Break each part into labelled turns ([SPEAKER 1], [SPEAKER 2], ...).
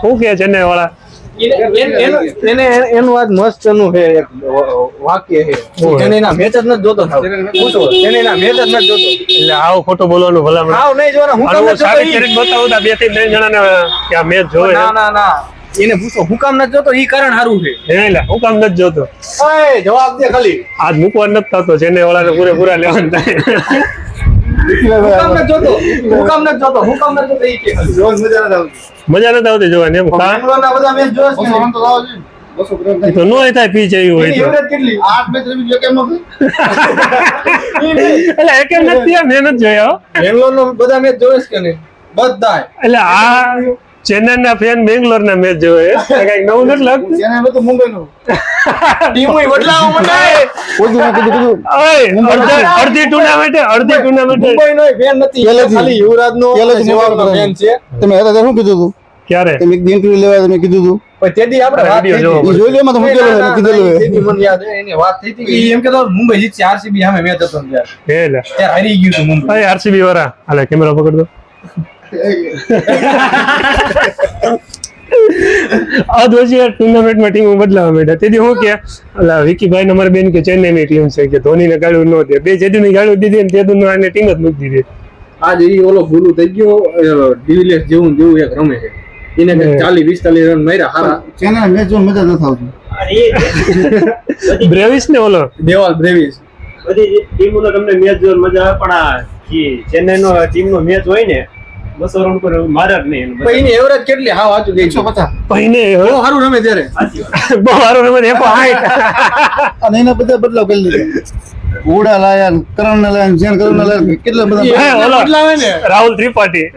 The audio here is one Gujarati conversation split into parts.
[SPEAKER 1] શું કે ચેન્નઈ વાળા
[SPEAKER 2] એનું આજ મસ્ત નું છે એક વાક્ય છે ચેન્નઈના મેચ જ નથી જોતો થાવ ચેન્નઈના મેચ જ નથી જોતો
[SPEAKER 1] એટલે આવો ખોટું બોલવાનું ભલામણ
[SPEAKER 2] હાવ નહીં જોવાનો હું કામ નથી જોતો
[SPEAKER 1] બતાવું તા 2 થી 3 જણાને કે આ મેચ જોવે
[SPEAKER 2] ના એને પૂછો હું કામ નથી જોતો ઈ કારણ સારું છે
[SPEAKER 1] એટલે હું કામ નથી જોતો
[SPEAKER 2] ઓય જવાબ દે ખાલી
[SPEAKER 1] આજ મૂકવા નથી થતો ચેન્નઈ વાળાને પૂરેપૂરા લેવાનું થાય
[SPEAKER 2] હું કામ નથી જોતો ઈ કે ખાલી જોન મજા નથી આવતી
[SPEAKER 1] મજા નથી આવતી જોવાની એમ
[SPEAKER 2] બેંગ્લોરના બધા મેચ જોવે છે તો લાવો છે 200 ગ્રામ
[SPEAKER 1] તો નો થાય પી જયું હોય તો
[SPEAKER 2] એવરેજ કેટલી 8 મેચ રમી કેમ નથી
[SPEAKER 1] એટલે એક એમ નથી મહેનત જોયા
[SPEAKER 2] બેંગ્લોરનો બધા મેચ જોવે છે કે નહીં બધાય
[SPEAKER 1] એટલે આ ચેન્નઈના ફેન બેંગ્લોરના મેચ જોવે કઈક નવું નથી લાગતું
[SPEAKER 2] ચેન્નઈ તો મુંબઈનું ટીમ બદલાવો મંડાય
[SPEAKER 1] અડધી ટુર્નામેન્ટ
[SPEAKER 2] મુંબઈનો ફેન નથી ખાલી યુવરાજનો સેવાગનો ફેન છે
[SPEAKER 3] તમે હતા શું કીધું તું
[SPEAKER 1] ક્યારે
[SPEAKER 3] તમે એક ઇન્ટરવ્યુ લેવા તમે કીધું તું
[SPEAKER 2] પણ તેદી આપણે વાત થઈ
[SPEAKER 3] ઈ જોઈ લેમાં તમે કીધેલું
[SPEAKER 2] તેદી મને યાદ છે એની વાત થઈ હતી કે એમ કે મુંબઈ જીતશે આરસીબી સામે મેચ હતો ત્યારે હારી ગયું હતું મુંબઈ
[SPEAKER 1] આરસીબી વાળા હાલે કેમેરા પકડ દો આ દોજી ટુર્નામેન્ટમાં ટીમ બદલાવા માંડ્યા તેથી હું કે વિકીભાઈ અમારે બેન કે ચેન્નઈની ટીમ છે કે ધોનીને ગાળું ન દે બે જેદુની ગાળું દીધી ને તેદુનો આને ટીમ જ મૂકી દીધી
[SPEAKER 2] આજ ઈ ઓલો ભૂલું થઈ ગયો ડિવિલિયર્સ જેવું એક રમે છે એને 40-45 રન માર્યા હારા
[SPEAKER 3] ચેન્નઈ મેચ જોઈને મજા નથી આવતી
[SPEAKER 1] બ્રેવિસ ને ઓલો
[SPEAKER 2] દેવાલ બ્રેવિસ
[SPEAKER 4] બધી ટીમોનો તમને મેચ જોઈને મજા આવે પણ આ ચેન્નઈનો ટીમનો મેચ હોય ને 200 રન પર મારે જ નહીં
[SPEAKER 2] પણ એની એવરેજ કેટલી હાવ સાચું 150
[SPEAKER 1] પહેને
[SPEAKER 2] બહુ સારું રમે ત્યારે
[SPEAKER 1] બહુ સારું રમે 160
[SPEAKER 3] અને એના બધા બદલાવ કરી લીધા ઘોડા લાયા કરણ ને લાયા જેન કરણ ને લાયા કેટલા બધા
[SPEAKER 2] બદલાવે ને
[SPEAKER 1] રાહુલ ત્રિપાઠી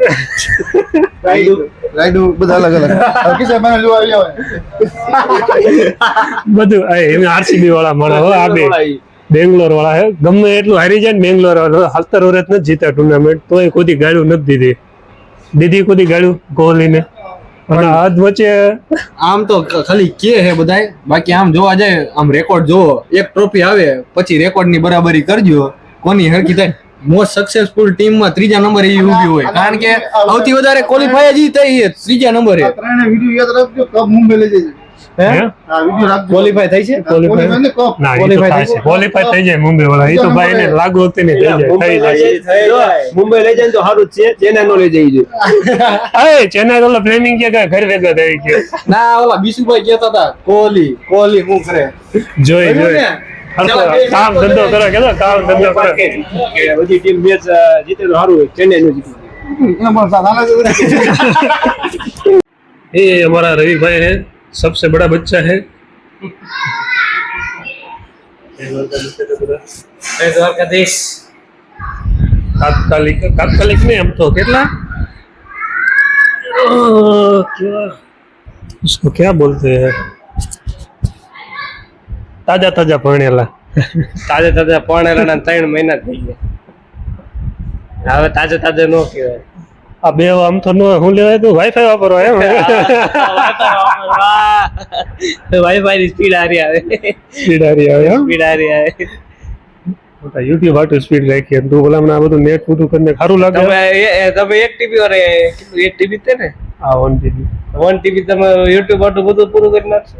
[SPEAKER 3] રાઈડો બધા અલગ અલગ કિસ્સા મને જોવા આવ્યા
[SPEAKER 1] બધું એમ આરસીબી વાળા માણા હો આ બે બેંગ્લોર વાળા હે ગમે એટલું હારી જાય ને બેંગ્લોર વાળા 17 વર્ષ નથી જીતા ટુર્નામેન્ટ તોય કોઈ ગાળું નથી દીધી કોઈ ગાળું કોહલીને અને આજ વચ્ચે
[SPEAKER 2] આમ તો ખાલી કે હે બધાય બાકી આમ જોવા જાય આમ રેકોર્ડ જોવો એક ટ્રોફી આવે પછી રેકોર્ડ ની બરાબરી કરજો કોની હરકી થાય મોસ્ટ સક્સેસફુલ ટીમ માં 3જા નંબરે ઈ ઊભી હોય કારણ કે સૌથી વધારે ક્વોલિફાય જ થઈ 3જા નંબરે
[SPEAKER 3] ત્રણે વિડિયો યાદ રાખજો કપ મુંબઈ લઈ જશે
[SPEAKER 1] હે
[SPEAKER 3] આ વિડિયો રાખજો
[SPEAKER 2] ક્વોલિફાય થઈ છે
[SPEAKER 3] ક્વોલિફાય ને કપ
[SPEAKER 1] ના ક્વોલિફાય થઈ જાય મુંબઈ વાળા એ તો ભાઈ ને લાગુ વખતે ને થઈ જાય
[SPEAKER 4] મુંબઈ લઈ જાય તો સારું જ છે ચેન્નઈ નો લઈ જઈ
[SPEAKER 1] અરે ચેન્નઈ ઓલા પ્લેનિંગ કે ઘર ભેગા થઈ ગયો
[SPEAKER 2] ના ઓલા બીસુભાઈ કહેતા હતા કોહલી હું કરે
[SPEAKER 1] જોઈ કામ ધંધો કરો કે કામ ધંધો કરો
[SPEAKER 4] બધી ટીમ મેચ જીતે તો સારું હોય ચેન્નઈ નો જીતે
[SPEAKER 3] એના પર સાલા
[SPEAKER 1] ये हमारा रवि भाई है सबसे बड़ा बच्चा है
[SPEAKER 2] દ્વારકાધીશ
[SPEAKER 1] तात्कालिक नहीं हम तो कितना उसको क्या बोलते हैं ताजा पढ़नेला
[SPEAKER 4] તાજા પરણેલા ના 3 મહિના થઈ ગયા હવે તાજા નો કહેવાય
[SPEAKER 1] આ બે આમ તો નો હું લેવાય તો વાઈફાઈ વાપરવા એમ
[SPEAKER 4] વાઈફાઈ ની સ્પીડ હારી આવે
[SPEAKER 1] મોટા યુટ્યુબ આટલું સ્પીડ રાખી તું બોલા મને આ બધું નેટ પૂરું કરીને સારું લાગે
[SPEAKER 4] તમે 1 TB અરે 1 TB તે ને
[SPEAKER 1] આ 1 TB
[SPEAKER 4] તમે યુટ્યુબ આટલું બધું પૂરું કરી નાખશો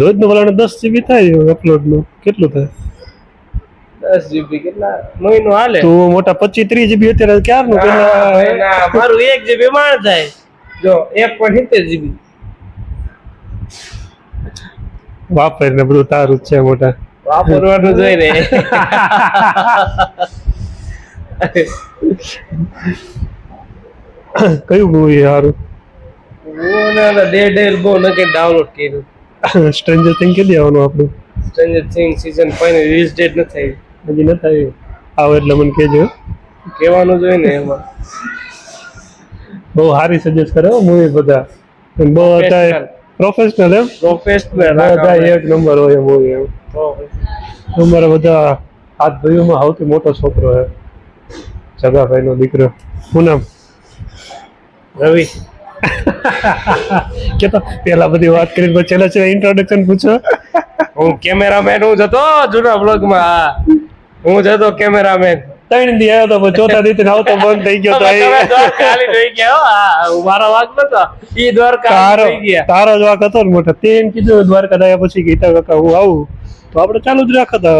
[SPEAKER 1] રોજ નું બોલા 10 GB થાય અપલોડ નું કેટલું થાય
[SPEAKER 4] 10 GB કેટલા મહિનો હાલે
[SPEAKER 1] તો મોટા 25-30 GB અત્યારે ક્યારનું પેલા
[SPEAKER 4] મારું 1 GB માણ થાય જો 1.70 GB
[SPEAKER 1] વાપર ને બધું તારું જ છે મોટા
[SPEAKER 4] વાપરવાનું જોઈ ને
[SPEAKER 1] કયું મૂવી સારું
[SPEAKER 4] ડે બહુ નકે ડાઉનલોડ કર્યું
[SPEAKER 1] સ્ટ્રેન્જર થિંગ કે દેવાનું આપણું
[SPEAKER 4] stranger thing season 5 release date ન થઈ
[SPEAKER 1] હજી ન થાય આવો એટલે મને કહેજો
[SPEAKER 4] કહેવાનું જોઈએ ને એમાં
[SPEAKER 1] બહુ સારી સજેસ્ટ કરે મૂવી બધા બહુ અત્યારે પ્રોફેશનલ એમ
[SPEAKER 4] પ્રોફેશનલ
[SPEAKER 1] બધા એક નંબર હોય મૂવી એમ અમારા બધા હાથ ભાઈઓમાં સૌથી મોટો છોકરો છે જગાભાઈ નો દીકરો શું નામ
[SPEAKER 4] રવિ
[SPEAKER 1] કે તો પેલા બધી વાત કરી પછી છેલ્લા ઇન્ટ્રોડક્શન પૂછો
[SPEAKER 4] હું કેમેરામેન હું જતો જૂના બ્લોગમાં હું જતો કેમેરામેન
[SPEAKER 1] ત્રણ દી આવ્યો તો પણ ચોથા દી તો આવતો બંધ થઈ ગયો તો
[SPEAKER 5] તમે દ્વારકા હાલી થઈ ગયા હો. આ મારો વાંક નતો ઈ દ્વારકા
[SPEAKER 1] તારો
[SPEAKER 5] હાલી થઈ ગયા
[SPEAKER 1] તારો જ વાક હતો ને મોટો તે એમ કીધું દ્વારકા ગયા પછી ગીતા કાકા હું આવું તો આપણે ચાલુ જ રાખતા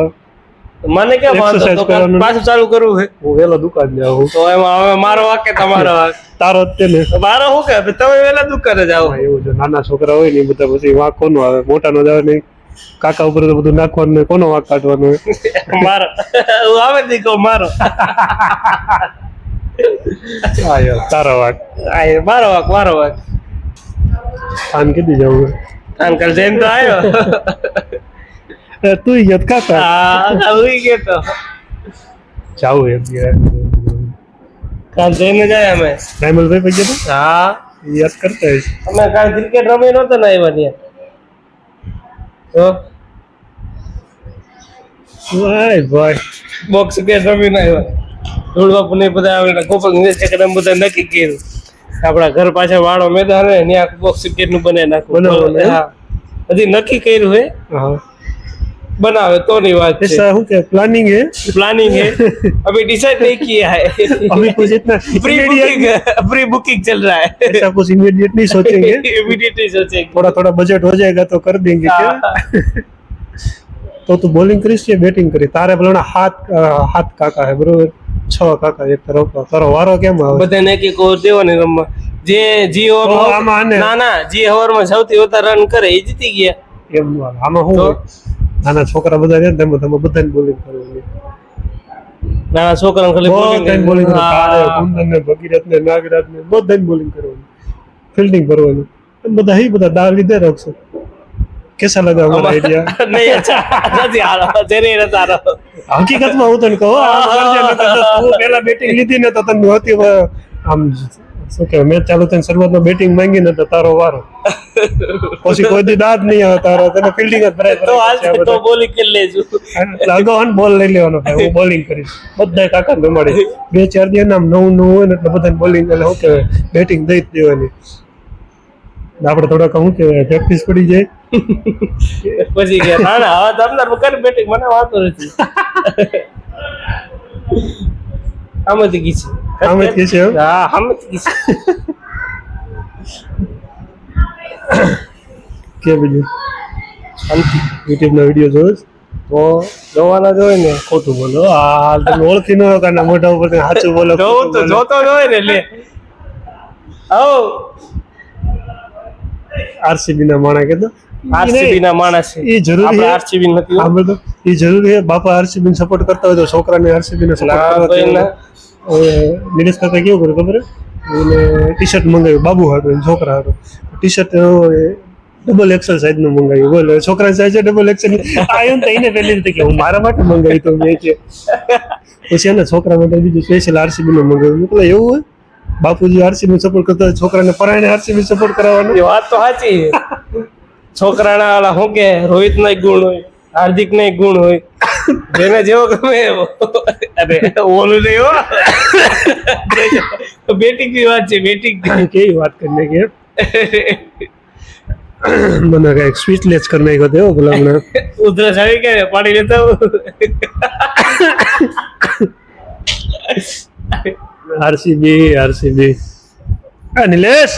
[SPEAKER 5] મને ક્યાં વાંધો
[SPEAKER 1] Exercise
[SPEAKER 5] તો
[SPEAKER 1] કરવાનું.
[SPEAKER 5] પાછું ચાલુ કરવું છે
[SPEAKER 1] હું વેલો દુકાન ને આવું
[SPEAKER 5] તો એમાં હવે મારો વાંક કે તમારો વાંક
[SPEAKER 1] તારો જ તે ને
[SPEAKER 5] મારો શું કે તમે વેલા દુકાને જાઓ
[SPEAKER 1] હા, એવું છે નાના છોકરા હોય ને એ બધા પછી વાંક કોનો આવે મોટા નો જ આવે નહીં કાકા ઉપર તો બધું નાખવાનું ને કોનો વાંક કાઢવાનો હોય
[SPEAKER 5] મારો હું આવે જ નહીં કહું મારો
[SPEAKER 1] હા યાર તારો વાંક
[SPEAKER 5] આ એ મારો વાંક
[SPEAKER 1] આન કીધી જવું
[SPEAKER 5] અંકલ જૈન તો આવ્યો
[SPEAKER 1] તું યાદ કાકા
[SPEAKER 5] હા ઉઈ ગયો તો
[SPEAKER 1] જાવું એમ
[SPEAKER 5] કાલ જઈને જાય અમે
[SPEAKER 1] રાયમલભાઈ પછી તો
[SPEAKER 5] હા
[SPEAKER 1] યાદ કરતા હશે.
[SPEAKER 5] અમે કાલ ક્રિકેટ રમી નહોતો ને આવ્યા ત્યાં તો
[SPEAKER 1] વાય ભાઈ
[SPEAKER 5] બોક્સ ક્રિકેટ રમી ને આવ્યા ધૂળબાપુ ને બધા આવે ગોપાલ નિલેશ કાકા બધા નક્કી કર્યું આપણા ઘર પાછળ વાળો મેદાન હોય ત્યાં બોક્સ ક્રિકેટ નું બનાવી નાખવું
[SPEAKER 1] બનાવવાનું, એમ?
[SPEAKER 5] હા હજી નક્કી કર્યું હે
[SPEAKER 1] हाँ
[SPEAKER 5] बनावे तो नहीं बात है
[SPEAKER 1] ऐसा हूँ क्या प्लानिंग है
[SPEAKER 5] प्लानिंग है अभी डिसाइड नहीं किया है
[SPEAKER 1] अभी कुछ इतना
[SPEAKER 5] प्री बुकिंग चल रहा है
[SPEAKER 1] ऐसा कुछ इमीडिएट नहीं सोचेंगे
[SPEAKER 5] इमीडिएटली सोचेंगे
[SPEAKER 1] थोड़ा थोड़ा बजट हो जाएगा तो कर देंगे क्या तो तू बॉलिंग करीश या बैटिंग करी तारे बोलना हाथ काका है बरोबर 6 काका एक तरफ तारो वारो केम આવે
[SPEAKER 5] બધાને એક એક ઓવર દેવાની રમવા જે જી
[SPEAKER 1] તો
[SPEAKER 5] ઓવર
[SPEAKER 1] આમાં ને
[SPEAKER 5] ના ના જે ઓવર માં સૌથી વધારે રન કરે એ જીતી ગયા
[SPEAKER 1] એમ આમાં હું હોય? નાના છોકરા બધા છે ને તેમાં તમે બધાને બોલિંગ કરવાની
[SPEAKER 5] નાના છોકરાને ખાલી
[SPEAKER 1] બધાને બોલિંગ
[SPEAKER 5] હા.
[SPEAKER 1] તારે કુંદન ને ભગીરથ ને નાગરાજ ને બધાને બોલિંગ કરવાની ફિલ્ડિંગ કરવાની અને બધા હી બધા દાવ લીધે રાખશે कैसा लगा हमारा आइडिया
[SPEAKER 5] નહીં અચ્છા નથી હારો જેને નથી હારો
[SPEAKER 1] હકીકતમાં હું તને કહું આમ કરજે ને તો તું પહેલા બેટિંગ લીધી ને તો તને હતી આમ શું કહેવાય મેચ ચાલુ થઈને શરૂઆતમાં બેટિંગ માંગી ને તો તારો વારો પછી કોઈ દી દાદ નહીં આવે તારો તને ફિલ્ડિંગ જ ભરાય
[SPEAKER 5] તો હાલ તો બોલિંગ કરી લેજો
[SPEAKER 1] અગાઉ બોલ લઈ લેવાનો ભાઈ હું બોલિંગ કરીશ બધા કાકા રમાડી 2-4 દી નામ નવું હોય ને એટલે બધાને બોલિંગ એટલે શું કહેવાય બેટિંગ દઈ જ દેવાની આપણે થોડાક શું કહેવાય પ્રેક્ટિસ પડી જાય
[SPEAKER 5] પછી ગયા ના ના હવે તમને કરી બેટિંગ મને વાંધો નથી આમાંથી કીધી
[SPEAKER 1] આમ જ કે છે એમ?
[SPEAKER 5] હા આમાંથી કીધી
[SPEAKER 1] કે બીજું યુટ્યુબ ના વિડીયો જોઈશ
[SPEAKER 5] તો જોવાના જ હોય ને
[SPEAKER 1] ખોટું બોલો આ તમે ઓળખી ન હોય કાના મોઢા ઉપર કઈ સાચું બોલો
[SPEAKER 5] જોવું તો જોતો જ હોય ને લે આવો
[SPEAKER 1] આરસીબી ના માણા કીધું
[SPEAKER 5] આરસીબી ના માણસ છે
[SPEAKER 1] એ જરૂરી
[SPEAKER 5] આપણે
[SPEAKER 1] છે
[SPEAKER 5] આરસીબી નથી
[SPEAKER 1] આ બધું એ જરૂરી છે બાપા આરસીબી ને સપોર્ટ કરતા હોય તો છોકરાને આરસીબી ને
[SPEAKER 5] ના, તો
[SPEAKER 1] સપોર્ટ
[SPEAKER 5] એના-
[SPEAKER 1] કરવા નિલેશ કાકા કેવું કરે ખબર હે? એને ટી-શર્ટ મંગાવ્યું બાબુ હાટું એને છોકરા હાટું ટી-શર્ટ ડબલ એક્સેલ સાઈઝ નું મંગાવ્યું બોલો છોકરા સાઈઝ ડબલ એક્સેલ આવ્યું તો એને પહેલી રીતે કે હું મારા માટે મંગાવી તો મેં કે પછી એના છોકરા માટે બીજું સ્પેશિયલ આરસીબી નું મંગાવ્યું મેં કહ્યું, એવું હોય બાપુજી આરસીબી સપોર્ટ કરતા હોય છોકરાને પરાયણે આરસીબી સપોર્ટ કરાવવાનો
[SPEAKER 5] એ વાત તો સાચી છે. છોકરાના ઓલા શું કે રોહિત નો ગુણ હોય હાર્દિક નો ગુણ હોય જેને જેવો ગમે એવો અરે ઓલું નહીં હો બેટિંગ ની વાત છે બેટિંગ
[SPEAKER 1] કેવી વાત કરીને કે મને કઈક સ્વીટલેસ કરી નાખ્યો હતો ભલા હમણાં
[SPEAKER 5] ઉધરસ આવી કે પાણી લેતા
[SPEAKER 1] આરસીબી હા નિલેશ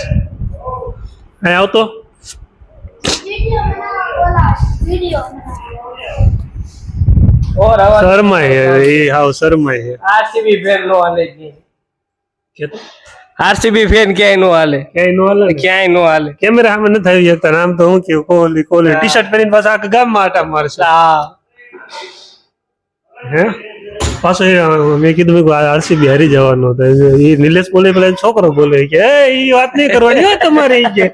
[SPEAKER 1] અહીં આવતો
[SPEAKER 5] ઓર આવા
[SPEAKER 1] શરમાય એ હાવ શરમાય છે
[SPEAKER 5] આરસીબી ફેન નો હાલે
[SPEAKER 1] કેતો
[SPEAKER 5] આરસીબી ફેન ક્યાંય નો હાલે
[SPEAKER 1] ક્યાંય નો હાલે ને?
[SPEAKER 5] ક્યાંય નો હાલે
[SPEAKER 1] કેમેરા સામે નથી આવી શકતા ને આમ તો હું કેવું કોહલી ટી-શર્ટ પહેરીને પાછા આખા ગામમાં આટા મારશે
[SPEAKER 5] હા
[SPEAKER 1] હે પાછો મેં કીધું આરસીબી હારી જવાનો હતો એ નિલેશ બોલે પેલા એનો છોકરો બોલે કે એ વાત નહીં કરવાની હો તમારે ઈ કે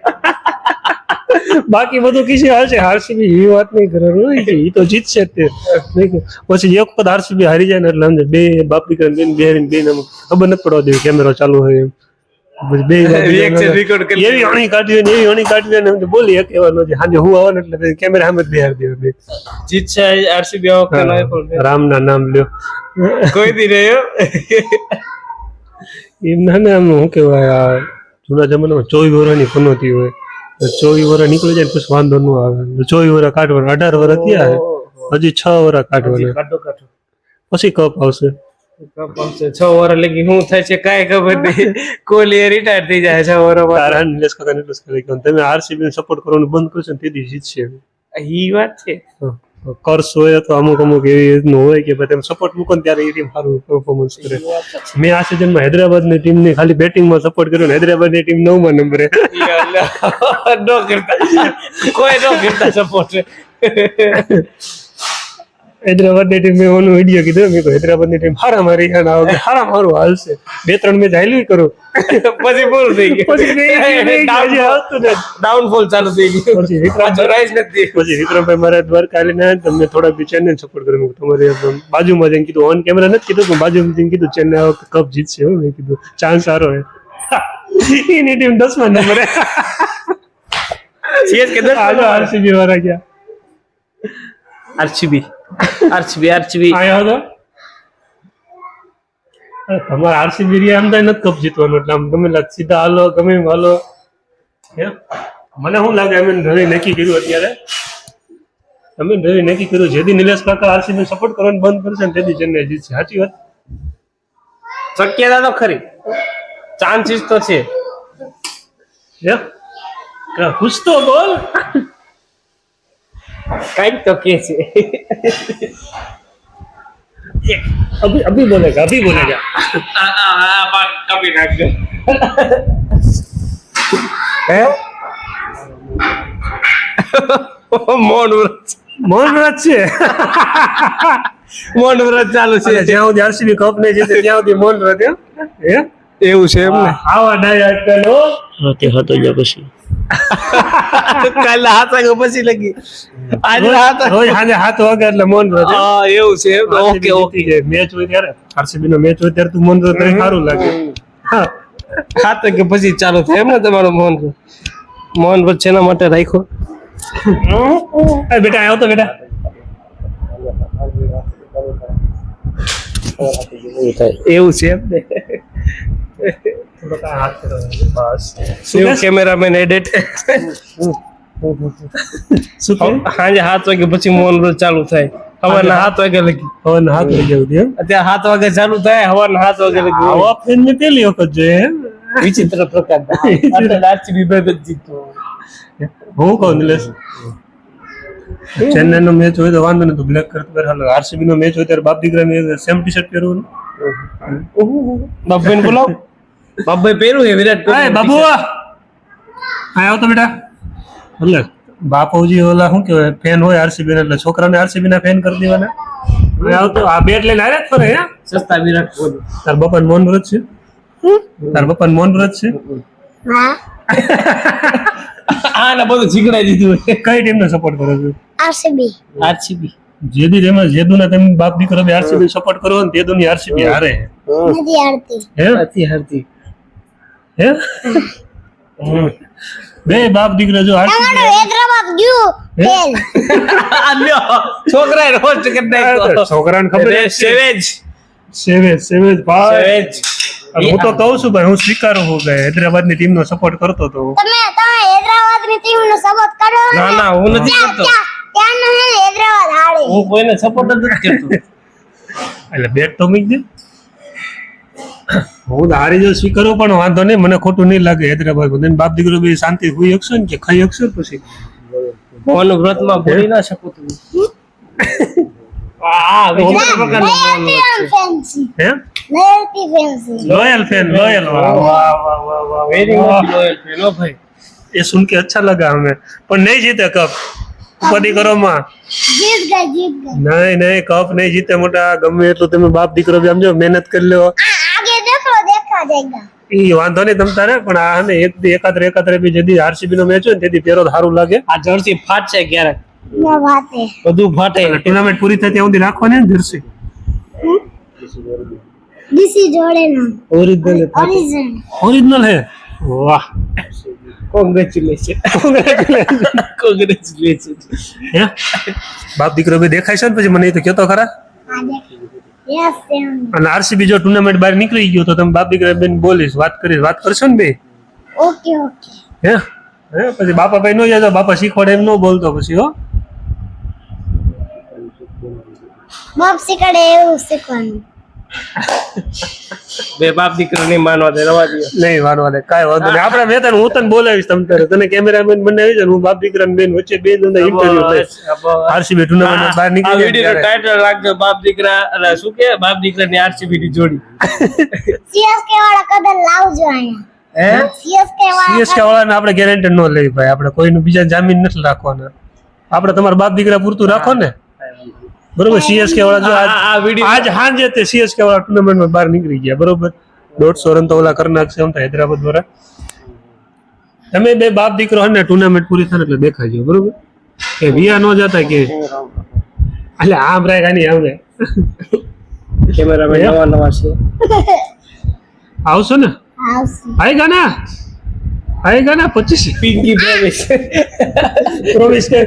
[SPEAKER 1] બાકી બધું કિસી હાલશે આરસીબી એ વાત નહીં કરવાની હોય કે એ તો જીતશે જ તે નહીં કે પછી એક વખત આરસીબી હારી જાય ને એટલે સમજે બે બાપ દીકરા બે ખબર નથી પડવા દેવી કેમેરો ચાલુ હોય એમ પછી બે
[SPEAKER 5] Reaction record કરી
[SPEAKER 1] એવી અણી કાઢવી ને એવી અણી કાઢવી ને એમ બોલી એક એવા નથી સાંજે હું આવો ને એટલે કેમેરા સામે જ બિહાર દેવું
[SPEAKER 5] જીતશે આરસીબી આ વખતે નહીં પણ
[SPEAKER 1] રામ ના નામ લ્યો
[SPEAKER 5] કોઈ દી રહ્યો
[SPEAKER 1] એમના ને આમ શું કહેવાય આ જૂના જમાનામાં 24 વર્ષની પનોતી હોય 24 વર્ષ નીકળી જાય ને પછી વાંધો ન આવે 24 વર્ષ કાઢવાના 18 વર્ષ થયા હજી 6 વર્ષ કાઢવાના
[SPEAKER 5] કાઢો કાઢો
[SPEAKER 1] પછી કપ આવશે
[SPEAKER 5] કપાવશે 6 વર્ષ લગી શું થાય છે કાંઈ ખબર નહીં. કોહલી રિટાયર થઈ જાય 6 વર્ષમાં.
[SPEAKER 1] તારા નિલેશ કાકાને એટલું જ કહે કે તમે આરસીબી સપોર્ટ કરવાનું બંધ કરશો ને તેથી જીતશે.
[SPEAKER 5] ઈ વાત છે.
[SPEAKER 1] કર્સ હોય અથવા અમુક એવી રીતનું હોય કે ભાઈ તમે સપોર્ટ મૂકો ને ત્યારે એ ટીમ સારું પરફોર્મન્સ કરે. મેં આ સિઝનમાં હૈદરાબાદની ટીમને ખાલી બેટિંગમાં સપોર્ટ કર્યો ને હૈદરાબાદની ટીમ 9મા નંબરે.
[SPEAKER 5] નો કરતા કોઈ નો કરતા સપોર્ટ.
[SPEAKER 1] હૈદરાબાદની ટીમ મેં ઓનું વિડીયો કીધું મેં કહ્યું હૈદરાબાદની ટીમ હારા મારી અને હારા મારું હાલશે 2-3 મેચ હાલ્યું કરું
[SPEAKER 5] પછી પૂરું થઈ ગયું. ડાઉનફોલ ચાલુ થઈ ગયું.
[SPEAKER 1] પછી વિક્રમભાઈ મારા દ્વારકા આવીને તમને થોડાક બી ચેન્નઈ સપોર્ટ કર્યો. તમારે બાજુમાં જઈને કીધું ઓન કેમેરા નથી કીધું પણ બાજુમાં જઈને કીધું ચેન્નઈ આ વખતે કપ જીતશે. મેં કીધું ચાન્સ સારો હે. એની ટીમ 10મા નંબરે.
[SPEAKER 5] સીએસકે 10
[SPEAKER 1] આરસીબી વાળા ગયા
[SPEAKER 5] આરસીબી
[SPEAKER 1] આયા હતો. તમારે આરસીબી રહ્યા આમ તો નથી કપ જીતવાનું એટલે આમ ગમે સીધા હાલો ગમે એમ હાલો. મને શું લાગે અમે રવિ નક્કી કર્યું અત્યારે નક્કી કર્યું જેથી નિલેશ કાકા આરસીબી સપોર્ટ કરવાનું બંધ કરશે ને તેથી ચેન્નઈ જીતશે. સાચી વાત.
[SPEAKER 5] શક્યતા તો ખરી, ચાન્સીસ તો છે.
[SPEAKER 1] ખુશ તો બોલ.
[SPEAKER 5] કઈક તો કે છે.
[SPEAKER 1] અભી બોલેગા
[SPEAKER 5] કપી નાખજો. હે મૌન વ્રત
[SPEAKER 1] છે.
[SPEAKER 5] મૌન વ્રત ચાલુ છે.
[SPEAKER 1] જ્યાં સુધી આરસીબી કપ નહીં જીતે ત્યાં સુધી મૌન વ્રત.
[SPEAKER 5] એવું છે એમ ને.
[SPEAKER 1] આવા ડાયા પેલો
[SPEAKER 5] કાલે 7 વાગ્યા પછી લગી આજે
[SPEAKER 1] રોજ સાંજે 7 વાગે એટલે મૌન વ્રત.
[SPEAKER 5] હા એવું છે. Okay okay.
[SPEAKER 1] મેચ હોય ત્યારે આરસીબી નો મેચ હોય ત્યારે તું મૌન વ્રત રહી સારું લાગે.
[SPEAKER 5] 7 વાગ્યા પછી ચાલુ થાય એમ ને તમારો મૌન વ્રત. મૌન વ્રત છે એના માટે રાખ્યો.
[SPEAKER 1] બેટા આવ્યો તો બેટા.
[SPEAKER 5] એવું છે એમ ને. Cameraman edit.
[SPEAKER 1] શું કહ્યું?
[SPEAKER 5] સાંજે 7 વાગ્યા પછી મૌન વ્રત ચાલુ થાય. સવારના 7 વાગ્યા લગી.
[SPEAKER 1] હવાના 7 વાગ્યા સુધી એમ?
[SPEAKER 5] અત્યારે 7 વાગે ચાલુ થાય, સવારના 7 વાગ્યા લગી.
[SPEAKER 1] આવા ફેન મેં પહેલી વખત જોઈએ.
[SPEAKER 5] વિચિત્ર પ્રકાર. આરસીબી ભાઈ જ જીતો.
[SPEAKER 1] હું કહું નિલેશ ચેન્નઈ નો મેચ હોય તો વાંધો નહીં, તું બ્લેક કરતો આરસીબી નો મેચ હોય ત્યારે બાપ દીકરા સેમ ટી શર્ટ પહેરવું.
[SPEAKER 5] બાપભાઈ ને બોલાવો. બાપભાઈ પહેર્યું છે વિરાટ કોહલી.
[SPEAKER 1] બાબુ આવો તો બેટા. એટલે બાપુજી ઓલા શું કહેવાય ફેન હોય આરસીબી એટલે છોકરાને આરસીબી ના ફેન કરી દેવાના. આવતો આ બેટ લઈને આરે જ ફરે.
[SPEAKER 5] સસ્તા વિરાટ કોહલી.
[SPEAKER 1] તાર બાપાને મૌન વ્રત છે? તાર બાપાને મૌન વ્રત છે?
[SPEAKER 5] આ ને બધું શીખડાઈ દીધું.
[SPEAKER 1] કઈ ટીમ ને સપોર્ટ કરો છો?
[SPEAKER 5] આરસીબી.
[SPEAKER 1] જેદી રેમાં જેદુના તમે બાપ દીકરો બે આરસીબી સપોર્ટ કરો ને તેદુની આરસીબી હારે.
[SPEAKER 5] નથી હારતી.
[SPEAKER 1] હે બે બાપ દીકરા જો
[SPEAKER 5] છોકરા રોસ્ટ કરી નાખ્યો.
[SPEAKER 1] છોકરાને ખબર છે સેવેજ ભાઈ. હું તો કહું છું ભાઈ, હું સ્વીકારું છું કે હૈદરાબાદ ની ટીમ નો સપોર્ટ કરતો તો.
[SPEAKER 6] તમે હૈદરાબાદની ટીમનો સપોર્ટ કરો ને?
[SPEAKER 5] ના હું નથી કરતો.
[SPEAKER 6] ત્યાંનો હે ને હૈદરાબાદ હારે.
[SPEAKER 5] હું કોઈને સપોર્ટ જ નથી કરતો.
[SPEAKER 1] એટલે બેટ તો મૂકી દે. હું તો હારી જો સ્વીકારું પણ વાંધો નહીં, મને ખોટું નહીં લાગે. હૈદરાબાદ બાપ દીકરો બે શાંતિ હોઈ શકશો ને કે ખાઈ શકશો પછી
[SPEAKER 5] મૌન વ્રતમાં ભૂલી ના શકો તમે.
[SPEAKER 1] Loyal fan loyal
[SPEAKER 5] very much loyal fan हो भाई.
[SPEAKER 1] ये सुन के अच्छा लगा हमें. पर नहीं जीते कप. ઉપાધિ કરો માં.
[SPEAKER 6] જીત ગઈ
[SPEAKER 1] નહીં કપ નહીં જીતે મોટા. ગમે એટલું તમે બાપ દીકરો બી સમજો મહેનત કરી લો.
[SPEAKER 6] આગે દેખો દેખા જાયગા.
[SPEAKER 1] ઈ વાંધો નહીં તમ તારે પણ આ ને એકાત્રે બી જેદી આરસીબી નો મેચ હોય ને તેથી પેરો સારું લાગે.
[SPEAKER 5] આ જર્સી ફાટશે ક્યારેક.
[SPEAKER 6] ના વાતે
[SPEAKER 5] બધું ફાટે.
[SPEAKER 1] ટુર્નામેન્ટ પૂરી થાય ત્યાં સુધી રાખવાની ને જર્સી.
[SPEAKER 6] ડીસી જોડે ના
[SPEAKER 1] ઓરિજિનલ હે. વાહ
[SPEAKER 5] કોંગ્રેચ્યુલેશન.
[SPEAKER 1] હે બાપ દીકરો બી દેખાય છે ને પછી મને એ તો કહેતો ખરા.
[SPEAKER 6] Yes same.
[SPEAKER 1] અને આરસીબી જો ટુર્નામેન્ટ બહાર નીકળી ગયો તો તમે બાપ દીકરા બેન બોલીશ વાત કરશો ને બે.
[SPEAKER 6] ઓકે
[SPEAKER 1] હે પછી બાપા ભાઈ નો જાજો. બાપા શીખવાડે એમ નો બોલતો પછી હો.
[SPEAKER 6] બાપ શીખવાડે એવું શીખવાનું.
[SPEAKER 5] બે બાપ દીકરો નહીં માનવા દે, રવા દો.
[SPEAKER 1] નહીં વારવા દે, કાંઈ વાંધો નહીં. આપણે મેં તને હું તને બોલાવીશ તમ તારે, તને કેમેરામેન બનાવી છે, હું બાપ દીકરાને બેન વચ્ચે બે ઇન્ટરવ્યુ લઈશ. આરસીબી ટુર્નામેન્ટ બહાર
[SPEAKER 5] આ
[SPEAKER 1] નીકળી
[SPEAKER 5] વિડીયો ટાઇટલ રાખજો, બાપ દીકરા એટલે શું કે બાપ દીકરાની આરસીબી ની જોડી.
[SPEAKER 6] CSK વાળા કદર લાવજો અહીંયા. CSK
[SPEAKER 1] સીએસકે
[SPEAKER 6] વાળા
[SPEAKER 1] વાળાને આપણે ગેરંટી ન લઈ ભાઈ, આપણે કોઈનું બીજા જામીન નથી રાખવાના, આપણે તમારા બાપ દીકરા પૂરતું રાખો ને, બરોબર. સીએસકે વાળા જો
[SPEAKER 5] આ વિડીયો
[SPEAKER 1] આજ સાંજે તે સીએસકે વાળા ટુર્નામેન્ટમાં બહાર નીકળી ગયા, બરોબર. 150 રન તો ઓલા કરી નાખશે એમ થાય હૈદરાબાદ દ્વારા. તમે બે બાપ દીકરો હે ને ટુર્નામેન્ટ પૂરી થાય ને એટલે દેખાજો, બરોબર. કે વિયા ન જતા કે એટલે આમ રાખ આની આમ રાખ.
[SPEAKER 5] કેમેરામેન નવા નવા છે.
[SPEAKER 1] આવશો ને?
[SPEAKER 6] આવશે.
[SPEAKER 1] આएगा ना 25
[SPEAKER 5] પિંકી પ્રોમિસ.
[SPEAKER 1] प्रोमिस कर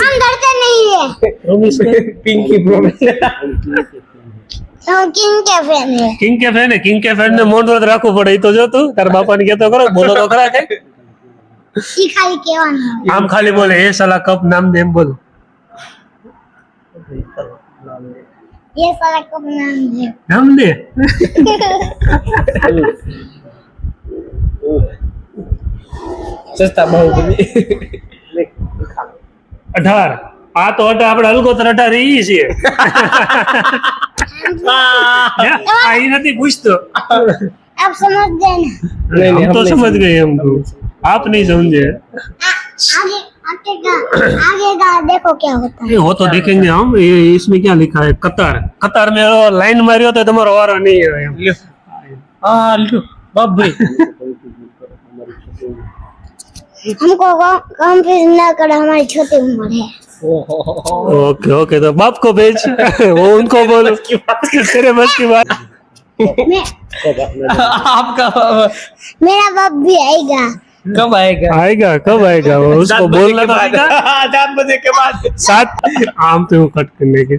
[SPEAKER 6] हम डरते नहीं है,
[SPEAKER 1] प्रोमिस कर
[SPEAKER 5] પિંકી પ્રોમિસ.
[SPEAKER 6] हम किंग के फैन है.
[SPEAKER 1] કિંગ કે ફેન ને મોન વ્રત રાખવું પડે. ઈ તો જો તું તારા બાપાને કહેતો કરો, બોલો તો ખરા કઈ.
[SPEAKER 6] ઈ ખાલી કહેવાનું.
[SPEAKER 1] આમ ખાલી બોલે એ સાલા કપ નામ દે એમ બોલ.
[SPEAKER 6] ये सारा कब नाम है.
[SPEAKER 1] નામ દે.
[SPEAKER 5] સસ્તા બાહુબલી.
[SPEAKER 1] 18 આ તો આપણે હલકોતર 18 ઈ છીએ. આ ઈ નથી પૂછતો.
[SPEAKER 6] आप समझ गए ना.
[SPEAKER 5] नहीं,
[SPEAKER 1] हम तो
[SPEAKER 5] हम नहीं
[SPEAKER 1] समझ गए, हमको आप नहीं समझे.
[SPEAKER 6] आगे का देखो क्या होता है.
[SPEAKER 1] ये हो तो देखेंगे हम. ये इसमें क्या लिखा है? कतार में लाइन मारियो तो तुम्हारा वारा नहीं है.
[SPEAKER 5] લ્યો. આ લ્યો બાપ ભાઈ.
[SPEAKER 6] हमको कंफ्यूज ना करो, हमारी छोटी उम्र है.
[SPEAKER 1] ओके तो बाप को भेज. वो उनको बोलो तेरे बस की बात.
[SPEAKER 6] मैं
[SPEAKER 5] आपका
[SPEAKER 6] मेरा बाप भी आएगा.
[SPEAKER 5] कब आएगा?
[SPEAKER 1] कब आएगा वो? उसको
[SPEAKER 5] 7 बजे
[SPEAKER 1] बोलना
[SPEAKER 5] के
[SPEAKER 1] तो
[SPEAKER 5] बाद.
[SPEAKER 1] सीखा.
[SPEAKER 5] 7 बजे के बाद.
[SPEAKER 1] 7 आम तो कट करने के.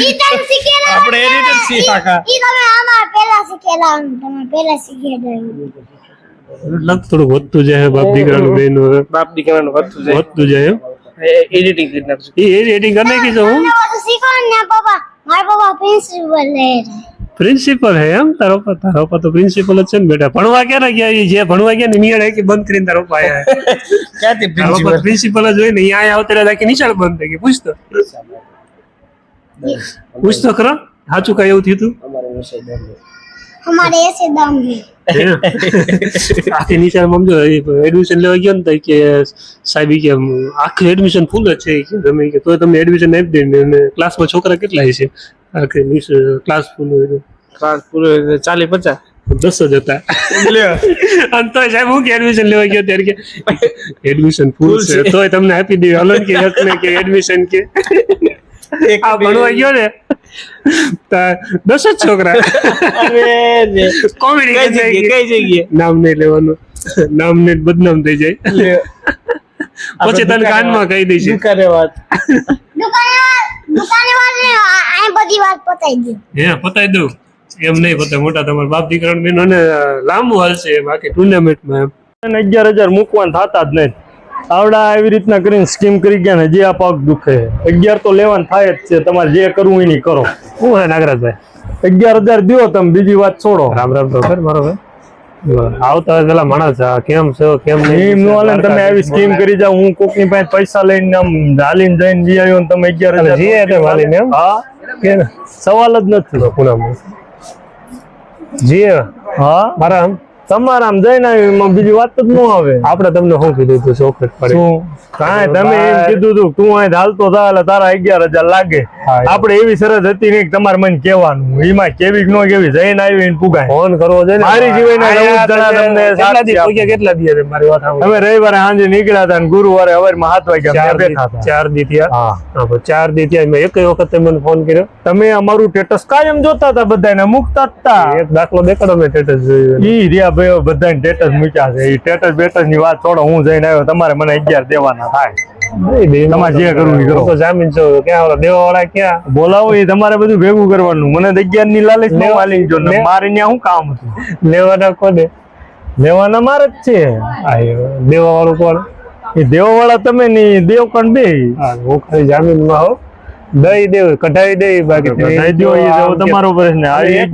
[SPEAKER 6] ઈતન શીખેલા.
[SPEAKER 5] આપણે એડિટર છીએ કાકા.
[SPEAKER 6] ઈ તમે આમાં પહેલા શીખેલા, તમે પહેલા શીખેલા.
[SPEAKER 1] લગ થોડું વધતું જાય બાપ દીકરાનું બેનું
[SPEAKER 5] બાપ દીકરાનું વધતું જાય.
[SPEAKER 1] વધતું જાય.
[SPEAKER 5] એડિટિંગ કરી નાખશું.
[SPEAKER 1] એ એડિટિંગ કરને की जो
[SPEAKER 6] તમને બધું શીખવાનું ને પાપા. મારા પપ્પા પ્રિન્સિપલ રહે.
[SPEAKER 1] પ્રિન્સિપલ હે એમ તારો પપ્પા તો પ્રિન્સિપલ જ છે ને બેટા. ભણવા ક્યારે ગયા? ઈ જે ભણવા ગયા ને નિયાળ કે બંધ કરીને તારો પપ્પા આયા.
[SPEAKER 5] ક્યાંથી
[SPEAKER 1] તારો
[SPEAKER 5] પ્રિન્સિપલ?
[SPEAKER 1] પપ્પા પ્રિન્સિપલ જ હોય ને. અહીંયા આવતરે રાખી નિશાળ બંધ થઈ ગઈ. પૂછતો ખરો સાચું કઈ એવું થયું તું?
[SPEAKER 6] हमारे ऐसे दाम है.
[SPEAKER 1] આખી નિશાળ સમજો એડમિશન લેવા ગયો ને તો કે સાહેબ ઈ કે આખી એડમિશન ફૂલ જ છે કે તમે કે તો તમને એડમિશન આપી દે ને ક્લાસમાં છોકરા કેટલા છે? આખી ક્લાસ ફૂલ હોય તો
[SPEAKER 5] ક્લાસ પૂરો 40-50
[SPEAKER 1] 10 જ હતા. અને તોય સાહેબ હું કે એડમિશન લેવા ગયો ત્યારે કે એડમિશન ફૂલ છે તોય તમને આપી દે. હલો કે એકને કે એડમિશન કે આ ભણવા ગયો ને 10 જ છોકરા. કોમેડી
[SPEAKER 5] કઈ જગ્યાએ?
[SPEAKER 1] નામ નહીં લેવાનું, નામ ને બદનામ થઈ જાય. પછી તને કાનમાં કહી દઈશ.
[SPEAKER 5] દુકાને વાત.
[SPEAKER 6] દુકાને વાળે આ બધી વાત પતાઈ દો.
[SPEAKER 1] હે પતાઈ દઉં એમ નહીં પતાય. મોટા તમારા બાપ દીકરાનું બેન અને લાંબુ હાલશે બાકી ટુર્નામેન્ટમાં એમ
[SPEAKER 7] 11,000 મૂકવાના થતા જ નહીં. આવડા આવી રીતના કરીને સ્કીમ કરી ગયા ને જે આ પગ દુખે 11 તો લેવાનું થાય જ છે. તમારે જે કરવું એની કરો.
[SPEAKER 1] શું હે નાગરાજભાઈ?
[SPEAKER 7] 11,000 દો તમે, બીજી વાત છોડો.
[SPEAKER 1] રામ રામ તો કર મારો ભાઈ. આવતા હોય પેલા માણસ કેમ છે કેમ
[SPEAKER 7] એમ નો હાલે ને તમે આવી સ્કીમ કરી જાવ. હું કોકની પાસે પૈસા લઈને આમ હાલીને જઈને જી આવ્યો ને તમે 11,000
[SPEAKER 1] જી એટલે વાલીને એમ?
[SPEAKER 7] હા
[SPEAKER 1] કે
[SPEAKER 7] સવાલ જ નથી.
[SPEAKER 1] પૂનામાં જી
[SPEAKER 7] હા
[SPEAKER 1] મારા આમ
[SPEAKER 7] તમારે આમ જઈને આવી એમાં બીજી વાત જ ન આવે.
[SPEAKER 1] આપણે તમને શું કીધું તું ચોખટ પડે?
[SPEAKER 7] શું કાંઈ તમે એમ કીધું તું તું અહીં હાલતો થા એટલે તારા 11,000 લાગે.
[SPEAKER 1] હા.
[SPEAKER 7] આપણે એવી શરત હતી નહીં કે તમારે મને કહેવાનું. એમાં કેવી કે ન કેવી જઈને આવી પુગાય.
[SPEAKER 1] ફોન કરવો જોઈએ ને.
[SPEAKER 7] મારી સિવાયના
[SPEAKER 1] આ
[SPEAKER 7] 14 જણા તમને
[SPEAKER 1] કેટલા
[SPEAKER 7] સાક્ષી
[SPEAKER 1] દી
[SPEAKER 7] આપો.
[SPEAKER 1] પગ્યા કેટલા દી છે મારી વાત સાંભળો.
[SPEAKER 7] અમે રવિવારે સાંજે નીકળ્યા હતા ને ગુરુવારે સવારમાં 7 વાગ્યા અમે બેઠા હતા.
[SPEAKER 1] 4 દી થયા.
[SPEAKER 7] હા
[SPEAKER 1] હા પણ 4 દી થયા મેં એક વખત મને ફોન કર્યો.
[SPEAKER 7] તમે અમારું સ્ટેટસ કાયમ જોતા હતા, બધાને મૂકતા જ હતા.
[SPEAKER 1] એક દાખલો દેખાડો મેં સ્ટેટસ જોયું.
[SPEAKER 7] ઈ રહ્યા ભાઈઓ બધાને સ્ટેટસ મૂક્યા છે. ઈ સ્ટેટસ બેટસ ની વાત છોડો. હું જઈને આવ્યો તમારે મને 11 દેવાના થાય. તમારે જે કરવું એ કરો.
[SPEAKER 1] હું તો જામીન છું. ક્યાં ઓલા દેવા વાળા ક્યાં?
[SPEAKER 7] બોલાવો એ તમારે બધું ભેગું કરવાનું. મને 11 ની લાલચ ન વાલી જો ને
[SPEAKER 1] લે.
[SPEAKER 7] મારે ત્યાં શું કામ હતું?
[SPEAKER 1] લેવાના કોને?
[SPEAKER 7] લેવાના મારે જ છે.
[SPEAKER 1] દેવા વાળું કોણ?
[SPEAKER 7] એ દેવા વાળા તમે ની દેવ કણ બે.
[SPEAKER 1] હા હું ખાલી જામીનમાં હોઉં. દઈ દેવું કઢાઈ દઈ બાકી
[SPEAKER 7] કઢાઈ દ્યો એ તો તમારો પ્રશ્ન. આ એક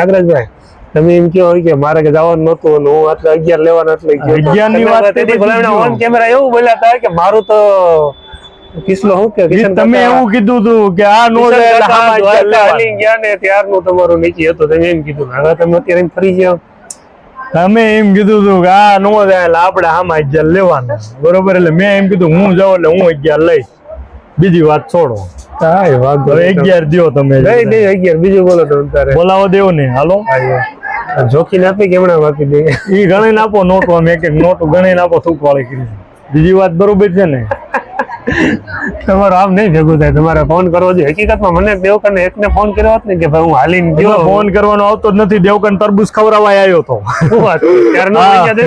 [SPEAKER 1] નાગરાજભાઈ તમે એમ કહો કે મારે કે જવાનું નતું અને હું આટલે 11 લેવાના એટલે
[SPEAKER 7] 11 ની વાત કરી
[SPEAKER 1] ઓન કેમેરા એવું બોલ્યા હતા કે મારું તો કિસ્લો હું કે કિશન
[SPEAKER 7] તમે
[SPEAKER 1] કાકા-
[SPEAKER 7] એવું કીધું હતું કે આ નો
[SPEAKER 1] કિશન
[SPEAKER 7] લે એટલે
[SPEAKER 1] કાકા
[SPEAKER 7] હામાં
[SPEAKER 1] દ્વારકા
[SPEAKER 7] લેવાના.
[SPEAKER 1] હાલી ગયા ને ત્યારનું તમારું નીચે હતું તમે એમ કીધું હવે તમે અત્યારે એમ ફરી જાઓ
[SPEAKER 7] તમે એમ કીધું હતું કે આ નો જાય એટલે આપણે આમાં 11 લેવાના બરોબર. એટલે મેં એમ કીધું હું જાઉં એટલે હું 11 લઈશ. બીજી વાત છોડો,
[SPEAKER 1] કાંઈ વાંધો
[SPEAKER 7] હવે
[SPEAKER 1] નહીં.
[SPEAKER 7] 11 દ્યો તમે.
[SPEAKER 1] દઈ દઈ 11 બીજું બોલો તમે તારે
[SPEAKER 7] બોલાવો દેવો ને. હાલો
[SPEAKER 1] જોખીને આપી કે હમણાં આપી દે
[SPEAKER 7] ઈ ગણી આપો નોટો, આમ એક એક નોટો ગણી આપો થૂક વાળી કરી. બીજી વાત બરોબર છે ને.
[SPEAKER 1] તમારો આમ નહીં ભેગું થાય તમારે ફોન કરવો જોઈએ. હકીકતમાં મને દેવકરને એકને ફોન કર્યો હોત ને કે ભાઈ હું હાલીને ગયો
[SPEAKER 7] ફોન કરવાનો આવતો જ નથી. દેવકન તરબૂચ ખવડાવવા આવ્યો હતો.
[SPEAKER 1] શું વાત ત્યારનો
[SPEAKER 7] હા.
[SPEAKER 1] લઈ ગયા તે?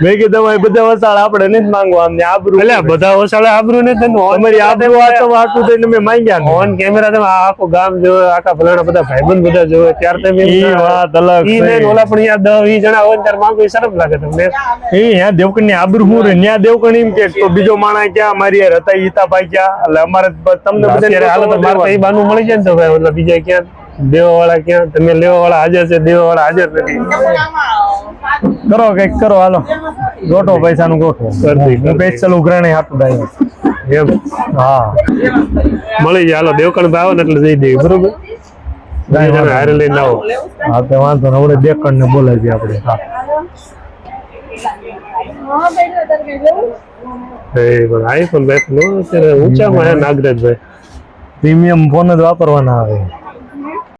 [SPEAKER 7] મેં કીધું ભાઈ બધા વસાળ આપણે નથી માંગવા, અમને આબરૂ
[SPEAKER 1] એટલે બધા ઓસાળે આબરૂ ને તને
[SPEAKER 7] તમારી આબરૂ આ તો વાતું થઈને મેં માંગ્યા ને.
[SPEAKER 1] ઓન કેમેરા તમે આખું ગામ જોવે આખા ફલાણા બધા ભાઈબંધ બધા જોવે ત્યાર તમે
[SPEAKER 7] ઈ વાત અલગ
[SPEAKER 1] ઈ
[SPEAKER 7] છે.
[SPEAKER 1] નહીં ઓલા પણ યા 10-20 જણા હોય ને ત્યારે માંગો એ શરમ લાગે તમને
[SPEAKER 7] એ યા દેવકન ની આબરૂ હું રે ન્યા દેવકન એમ કે તો બીજો માણસ ક્યાં મારી હારે હતા ઈતાભાઈ ક્યાં, એટલે અમારે તમને
[SPEAKER 1] અત્યારે હાલો તો મારે તો ઈ બાનું મળી જાય ને તો ભાઈ ઓલા બીજા ક્યાં દેવાવાળા ક્યાં તમે લેવાવાળા હાજર છે દેવાવાળા હાજર નથી
[SPEAKER 7] કરો કઈક કરો. હાલો ગોઠવો પૈસા નું ગોઠવો.
[SPEAKER 1] કરતી,
[SPEAKER 7] હું પેસ્ટલ ઉઘરાણી હાટું ડાયો.
[SPEAKER 1] એમ
[SPEAKER 7] હા
[SPEAKER 1] મળી જાય હાલો દેવકણ ભાવ ને એટલે જઈ દેવી બરોબર બીજા જણા હારે લઈને આવો
[SPEAKER 7] હા તો વાંધો ને. આપણે દેવકણ ને બોલાવી આપણે. હા
[SPEAKER 1] પણ આઈફોન ભાઈ અત્યારે ઊંચામાં હે નાગરાજભાઈ
[SPEAKER 7] પ્રીમિયમ ફોન જ વાપરવાના આવે.